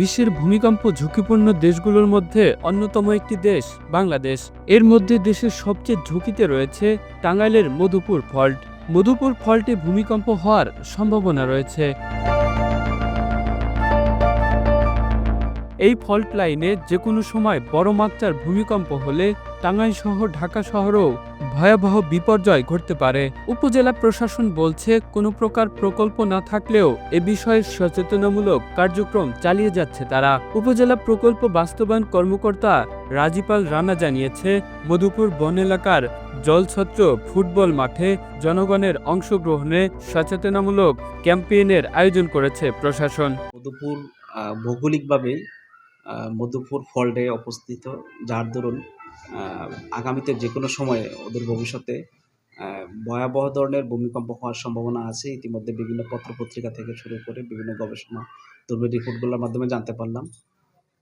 বিশ্বের ভূমিকম্প ঝুঁকিপূর্ণ দেশগুলোর মধ্যে অন্যতম একটি দেশ বাংলাদেশ। এর মধ্যে দেশের সবচেয়ে ঝুঁকিতে রয়েছে টাঙ্গাইলের মধুপুর ফল্ট। মধুপুর ফল্টে ভূমিকম্প হওয়ার সম্ভাবনা রয়েছে। এই ফল্ট লাইনে যে কোনো সময় বড় মাত্রার ভূমিকম্প হলে টাঙ্গাইল সহ ঢাকা শহরেও ভয়াবহ বিপর্যয় ঘটতে পারে। উপজেলা প্রশাসন বলছে, কোনো প্রকার প্রকল্প না থাকলেও এ বিষয়ে সচেতনামূলক কার্যক্রম চালিয়ে যাচ্ছে তারা। উপজেলা প্রকল্প বাস্তবায়ন কর্মকর্তা রাজিপাল রানা জানিয়েছে, মধুপুর বন এলাকার জলছত্র ফুটবল মাঠে জনগণের অংশগ্রহণে সচেতনামূলক ক্যাম্পেইনের আয়োজন করেছে প্রশাসন। মধুপুর ভৌগোলিকভাবে মধুপুর ফল্টে অবস্থিত, যার দরুন আগামীতে যে কোনো সময়ে ওদের ভবিষ্যতে ভয়াবহ ধরনের ভূমিকম্প হওয়ার সম্ভাবনা আছে। ইতিমধ্যে বিভিন্ন পত্রপত্রিকা থেকে শুরু করে বিভিন্ন গবেষণা দুর্বল রিপোর্টগুলোর মাধ্যমে জানতে পারলাম।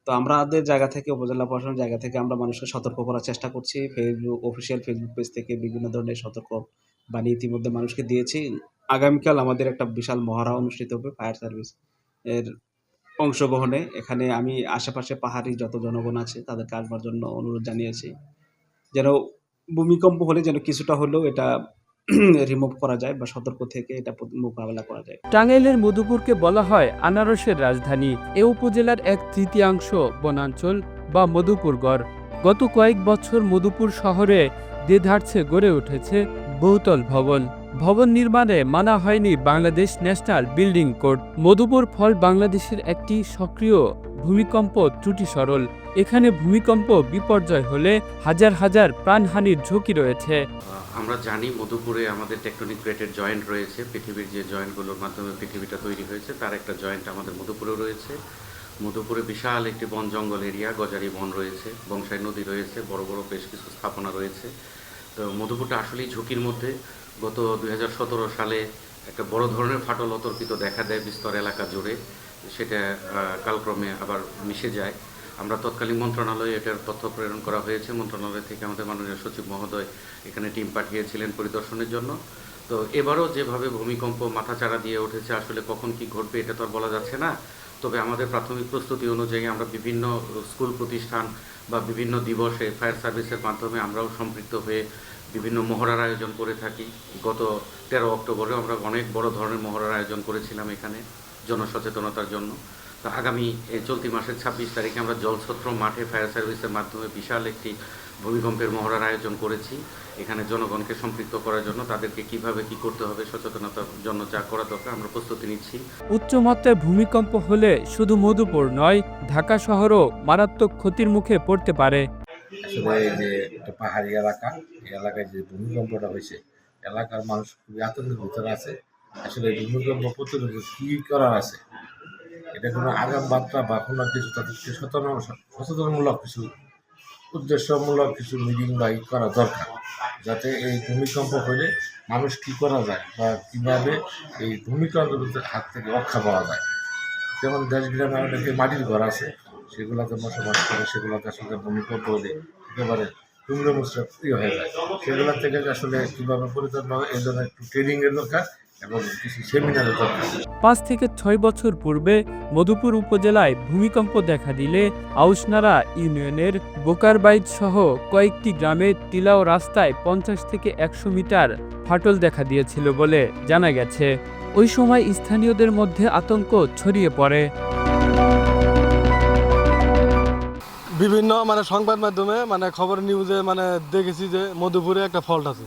তো আমাদের জায়গা থেকে, উপজেলা প্রশাসনের জায়গা থেকে আমরা মানুষকে সতর্ক করার চেষ্টা করছি। অফিসিয়াল ফেসবুক পেজ থেকে বিভিন্ন ধরনের সতর্ক বাণী ইতিমধ্যে মানুষকে দিয়েছি। আগামীকাল আমাদের একটা বিশাল মহড়া অনুষ্ঠিত হবে ফায়ার সার্ভিস এর অংশগ্রহণে। এখানে আমি আশেপাশে পাহাড়ি যত জনগণ আছে তাদেরকে আসবার জন্য অনুরোধ জানিয়েছি, যেন ভূমিকম্প হলে যেন কিছুটা হলেও এটা রিমুভ করা যায় বা সতর্ক থেকে এটা মোকাবেলা করা যায়। টাঙ্গাইলের মধুপুরকে বলা হয় আনারসের রাজধানী। এ উপজেলার 1/3 বনাঞ্চল বা মধুপুরগড়। গত কয়েক বছর মধুপুর শহরে দেধারছে গড়ে উঠেছে বহুতল ভবন। ভবন নির্মাণে মানা হয়নি Bangladesh national building code. Madhupur fault বাংলাদেশের একটি সক্রিয় ভূমিকম্প ত্রুটি সরল। এখানে ভূমিকম্প বিপর্যয় হলে হাজার হাজার প্রাণহানির ঝুঁকি রয়েছে। আমরা জানি মধুপুরে আমাদের টেকটনিক প্লেটের জয়েন্ট রয়েছে। পৃথিবীর যে জয়েন্টগুলোর মাধ্যমে পৃথিবীটা তৈরি হয়েছে তার একটা জয়েন্ট আমাদের মধুপুরেও রয়েছে। মধুপুরে বিশাল একটি বন জঙ্গল এরিয়া, গজারি বন রয়েছে, বংশাই নদী রয়েছে, বড় বড় বেশ কিছু স্থাপনা রয়েছে। তো মধুপুরটা আসলেই ঝুঁকির মধ্যে। গত 2017 সালে একটা বড় ধরনের ফাটল অতর্কিত দেখা দেয় বিস্তর এলাকা জুড়ে। সেটা কালক্রমে আবার মিশে যায়। আমরা তৎকালীন মন্ত্রণালয়ে এটার তথ্য প্রেরণ করা হয়েছে। মন্ত্রণালয় থেকে আমাদের মাননীয় সচিব মহোদয় এখানে টিম পাঠিয়েছিলেন পরিদর্শনের জন্য। তো এবারও যেভাবে ভূমিকম্প মাথাচাড়া দিয়ে উঠেছে, আসলে কখন কি ঘটবে এটা তো আর বলা যাচ্ছে না। তবে আমাদের প্রাথমিক প্রস্তুতি অনুযায়ী আমরা বিভিন্ন স্কুল প্রতিষ্ঠান বা বিভিন্ন দিবসে ফায়ার সার্ভিসের মাধ্যমে আমরাও সম্পৃক্ত হয়ে বিভিন্ন মহড়ার আয়োজন করে থাকি। গত 13 অক্টোবরেও আমরা অনেক বড় ধরনের মহড়ার আয়োজন করেছিলাম এখানে জনসচেতনতার জন্য। তো আগামী চলতি মাসের 26 তারিখে আমরা জলছত্র মাঠে ফায়ার সার্ভিসের মাধ্যমে বিশাল একটি ভূমিকম্পের মহড়ার আয়োজন করেছি। এখানে জনগণকে সম্পৃক্ত করার জন্য তাদেরকে কিভাবে কি করতে হবে, সচেতনতার জন্য যা করা দরকার আমরা প্রস্তুতি নিচ্ছি। উচ্চমাত্রায় ভূমিকম্প হলে শুধু মধুপুর নয়, ঢাকা শহরও মারাত্মক ক্ষতির মুখে পড়তে পারে। আসলে এই যে একটা পাহাড়ি এলাকা, এই এলাকায় যে ভূমিকম্পটা হয়েছে, এলাকার মানুষ খুবই আতঙ্কের ভিতরে আছে। আসলে এই ভূমিকম্প প্রতিরোধে কি করার আছে, এটা কোনো আগাম বার্তা বা কোনো কিছু তাদেরকে সচেতনমূলক কিছু, উদ্দেশ্যমূলক কিছু মিটিং বা করা দরকার, যাতে এই ভূমিকম্প হলে মানুষ কি করা যায় বা কীভাবে এই ভূমিকম্পের হাত থেকে রক্ষা পাওয়া যায়। যেমন দেশ গ্রামে অনেকে মাটির ঘর আছে, সেগুলোতে বসবাস করে, সেগুলোতে আসলে ভূমিকম্প হলে একেবারে টুকরো মুচড়ে প্রিয় হয়ে যায়। সেগুলো থেকে আসলে কীভাবে পরিচালনা হবে এই জন্য একটু ট্রেনিংয়ের দরকার এবং কিছু সেমিনারের দরকার। 5 থেকে 6 বছর পূর্বে মধুপুর উপজেলায় ভূমিকম্প দেখা দিলে আউশনারা ইউনিয়নের বোকারবাইদ সহ কয়েকটি গ্রামে টিলা ও রাস্তায় 50 থেকে 100 মিটার ফাটল দেখা দিয়েছিল বলে জানা গেছে। ওই সময় স্থানীয়দের মধ্যে আতঙ্ক ছড়িয়ে পড়ে। বিভিন্ন সংবাদ মাধ্যমে খবর নিউজে দেখেছি যে মধুপুরে একটা ফল্ট আছে।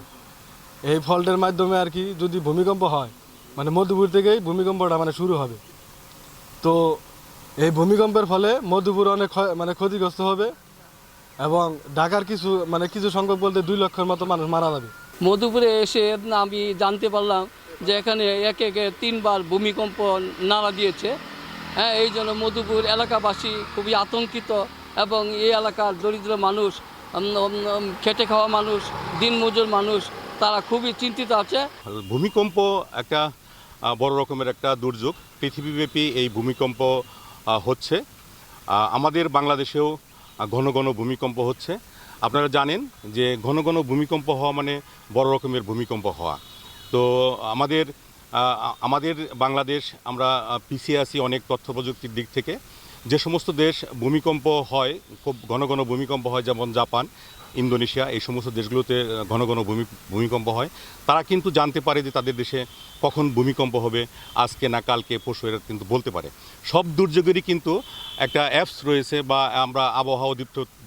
এই ফল্টের মাধ্যমে আর কি যদি ভূমিকম্প হয়, মধুপুর থেকেই ভূমিকম্পটা শুরু হবে। তো এই ভূমিকম্পের ফলে মধুপুর অনেক ক্ষতিগ্রস্ত হবে এবং ঢাকার কিছু সংখ্যক বলতে 2 লক্ষের মতো মানুষ মারা যাবে। মধুপুরে এসে আমি জানতে পারলাম যে এখানে একে 3 বার ভূমিকম্প নাড়া দিয়েছে। হ্যাঁ, এই জন্য মধুপুর এলাকাবাসী খুবই আতঙ্কিত এবং এই এলাকার দরিদ্র মানুষ, খেটে খাওয়া মানুষ, দিনমজুর মানুষ, তারা খুবই চিন্তিত আছে। ভূমিকম্প একটা বড় রকমের একটা দুর্যোগ। পৃথিবীব্যাপী এই ভূমিকম্প হচ্ছে। আমাদের বাংলাদেশেও ঘন ঘন ভূমিকম্প হচ্ছে। আপনারা জানেন যে ঘন ঘন ভূমিকম্প হওয়া মানে বড় রকমের ভূমিকম্প হওয়া। তো আমাদের বাংলাদেশ, আমরা পিছিয়ে আছি অনেক তথ্য প্রযুক্তির দিক থেকে। যে সমস্ত দেশ ভূমিকম্প হয়, খুব ঘন ঘন ভূমিকম্প হয়, যেমন জাপান, ইন্দোনেশিয়া, এই সমস্ত দেশগুলোতে ঘন ঘন ভূমিকম্প হয়, তারা কিন্তু জানতে পারে যে তাদের দেশে কখন ভূমিকম্প হবে, আজকে না কালকে পরশু, এরা কিন্তু বলতে পারে। সব দুর্যোগেরই কিন্তু একটা অ্যাপস রয়েছে, বা আমরা আবহাওয়া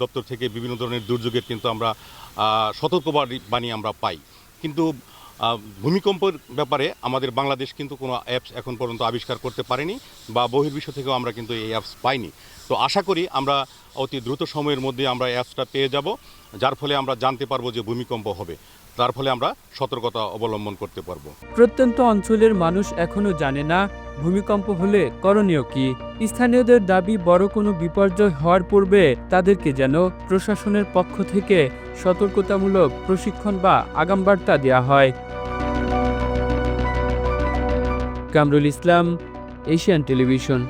দপ্তর থেকে বিভিন্ন ধরনের দুর্যোগের কিন্তু আমরা সতর্কবাণী আমরা পাই। কিন্তু ভূমিকম্পের ব্যাপারে আমাদের বাংলাদেশ কিন্তু কোনো অ্যাপস এখন পর্যন্ত আবিষ্কার করতে পারেনি, বা বহির্বিশ্ব থেকেও আমরা কিন্তু এই অ্যাপস পাইনি। তো আশা করি আমরা অতি দ্রুত সময়ের মধ্যে আমরা অ্যাপসটা পেয়ে যাব, যার ফলে আমরা জানতে পারবো যে ভূমিকম্প হবে, তার ফলে আমরা সতর্কতা অবলম্বন করতে পারবো। প্রত্যন্ত অঞ্চলের মানুষ এখনো জানে না ভূমিকম্প হলে করণীয় কি। স্থানীয়দের দাবি, বড় কোনো বিপর্যয় হওয়ার পূর্বে তাদেরকে যেন প্রশাসনের পক্ষ থেকে সতর্কতামূলক প্রশিক্ষণ বা আগামবার্তা দেওয়া হয়। Kamrul Islam, Asian television.